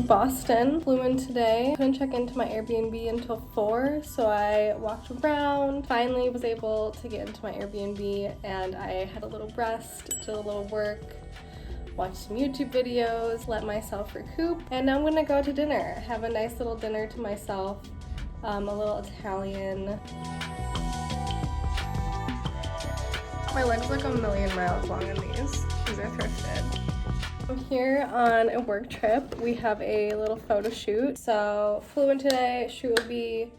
Boston. Flew in today. Couldn't check into my Airbnb until 4, so I walked around. Finally was able to get into my Airbnb, and I had a little rest, did a little work, watched some YouTube videos, let myself recoup, and now I'm gonna go to dinner. Have a nice little dinner to myself, a little Italian. My legs look a million miles long in these. These are thrifted. I'm here on a work trip. We have a little photo shoot. So flew in today, shoot will be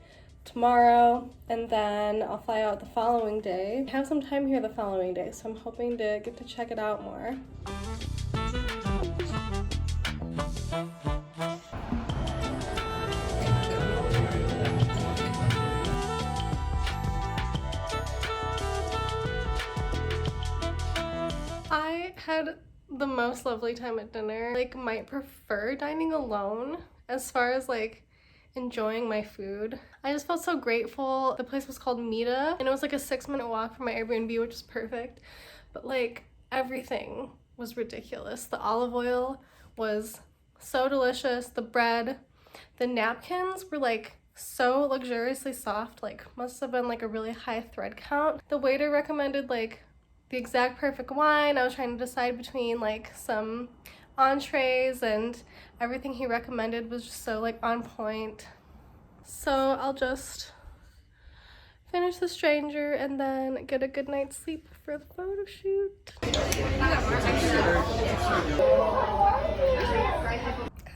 tomorrow, and then I'll fly out the following day. I have some time here the following day, so I'm hoping to get to check it out more. I had the most lovely time at dinner. Like, might prefer dining alone as far as like enjoying my food. I just felt so grateful. The place was called Mita, and it was like a 6-minute walk from my Airbnb, which is perfect. But like, everything was ridiculous. The olive oil was so delicious. The bread, the napkins were like so luxuriously soft, like must have been like a really high thread count. The waiter recommended like the exact perfect wine. I was trying to decide between like some entrees, and everything he recommended was just so like on point. So I'll just finish The Stranger and then get a good night's sleep for the photo shoot.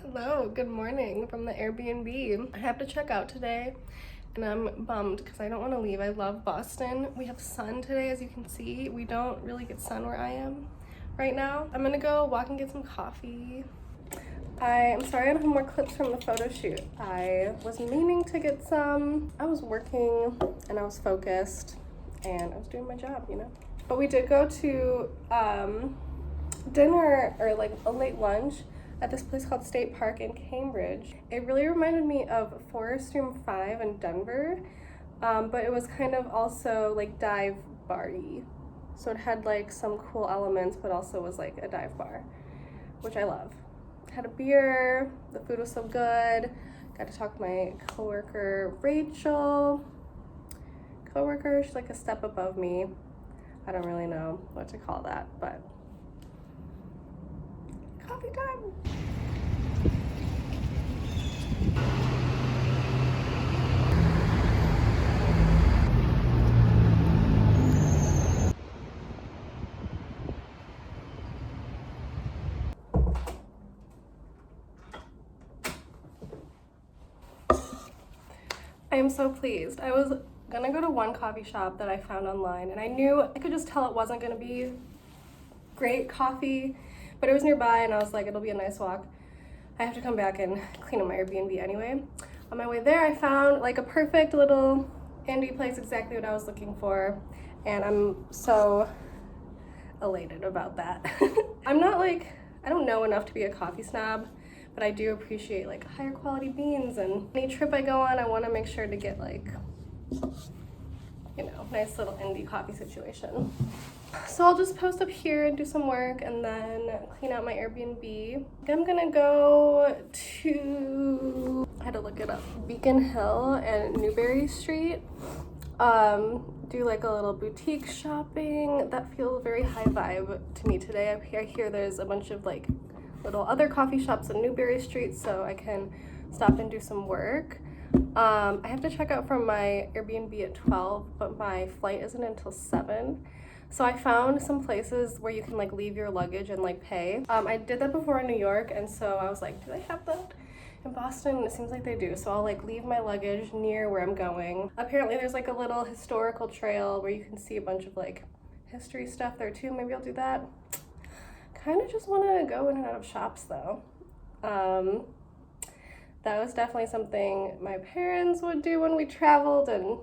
Hello, good morning from the Airbnb. I have to check out today, and I'm bummed because I don't want to leave. I love Boston. We have sun today, as you can see. We don't really get sun where I am right now. I'm gonna go walk and get some coffee. I'm sorry I don't have more clips from the photo shoot. I was meaning to get some. I was working and I was focused and I was doing my job, you know. But we did go to dinner, or like a late lunch, at this place called State Park in Cambridge. It really reminded me of Forest Room 5 in Denver, but it was kind of also like dive bar-y. So it had like some cool elements, but also was like a dive bar, which I love. Had a beer, the food was so good. Got to talk to my coworker, Rachel. She's like a step above me. I don't really know what to call that, but coffee time. I am so pleased. I was gonna go to one coffee shop that I found online, and I could just tell it wasn't gonna be great coffee, but it was nearby, and I was like, it'll be a nice walk. I have to come back and clean up my Airbnb anyway. On my way there, I found like a perfect little indie place, exactly what I was looking for, and I'm so elated about that. I don't know enough to be a coffee snob, but I do appreciate like higher quality beans, and any trip I go on, I want to make sure to get like, you know, nice little indie coffee situation. So I'll just post up here and do some work and then clean out my Airbnb. I'm gonna go to, I had to look it up, Beacon Hill and Newberry Street. Do like a little boutique shopping. That feels very high vibe to me today. I hear there's a bunch of like little other coffee shops on Newberry Street, so I can stop and do some work. I have to check out from my Airbnb at 12, but my flight isn't until 7. So I found some places where you can like leave your luggage and like pay. I did that before in New York, and so I was like, do they have that in Boston? It seems like they do. So I'll like leave my luggage near where I'm going. Apparently there's like a little historical trail where you can see a bunch of like history stuff there too. Maybe I'll do that. Kind of just want to go in and out of shops though. That was definitely something my parents would do when we traveled, and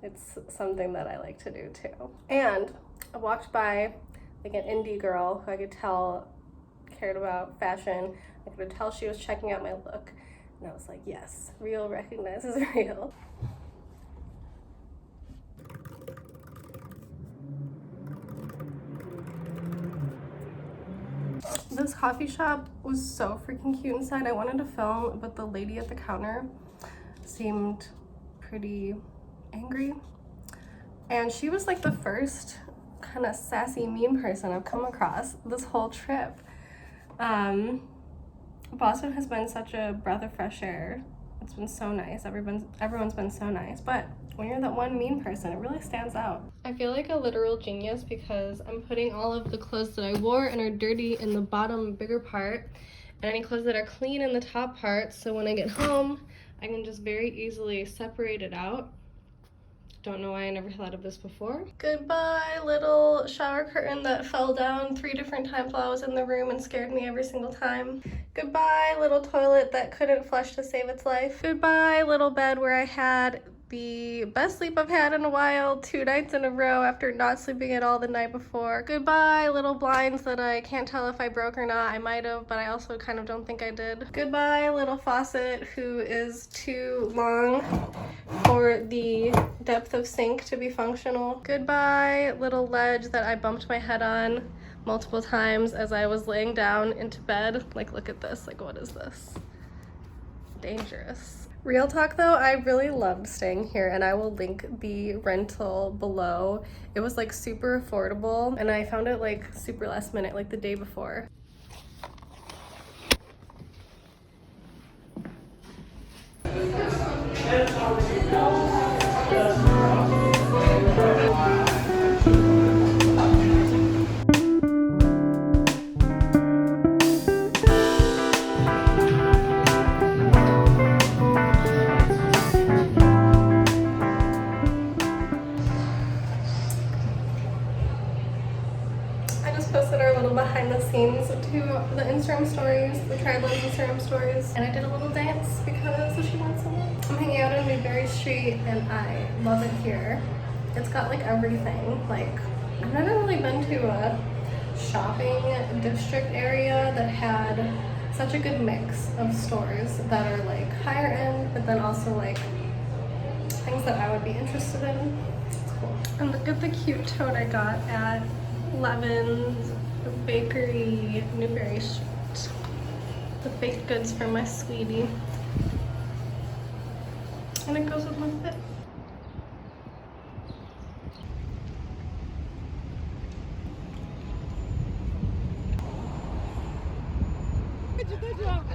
it's something that I like to do too. And I walked by like an indie girl who I could tell cared about fashion. I could tell she was checking out my look, and I was like, yes, real recognizes real. This coffee shop was so freaking cute inside. I wanted to film, but the lady at the counter seemed pretty angry. And she was like the first kind of sassy, mean person I've come across this whole trip. Boston has been such a breath of fresh air. It's been so nice. Everyone's been so nice. But when you're that one mean person, it really stands out. I feel like a literal genius because I'm putting all of the clothes that I wore and are dirty in the bottom bigger part, and any clothes that are clean in the top part, so when I get home, I can just very easily separate it out. Don't know why I never thought of this before. Goodbye, little shower curtain that fell down 3 different times while I was in the room and scared me every single time. Goodbye, little toilet that couldn't flush to save its life. Goodbye, little bed where I had the best sleep I've had in a while, 2 nights in a row after not sleeping at all the night before. Goodbye, little blinds that I can't tell if I broke or not. I might have, but I also kind of don't think I did. Goodbye, little faucet who is too long for the depth of sink to be functional. Goodbye, little ledge that I bumped my head on multiple times as I was laying down into bed. Like, look at this. Like, what is this? Dangerous. Real talk though, I really loved staying here, and I will link the rental below. It was like super affordable, and I found it like super last minute, like the day before. Posted our little behind the scenes to the Instagram stories, the Trilo's Instagram stories, and I did a little dance because she wants some. I'm hanging out on Newberry Street and I love it here. It's got like everything. Like, I've never really been to a shopping district area that had such a good mix of stores that are like higher end, but then also like things that I would be interested in. It's cool. And look at the cute tote I got at Levin's Bakery, Newberry Street. The baked goods for my sweetie. And it goes with my fit. Good job.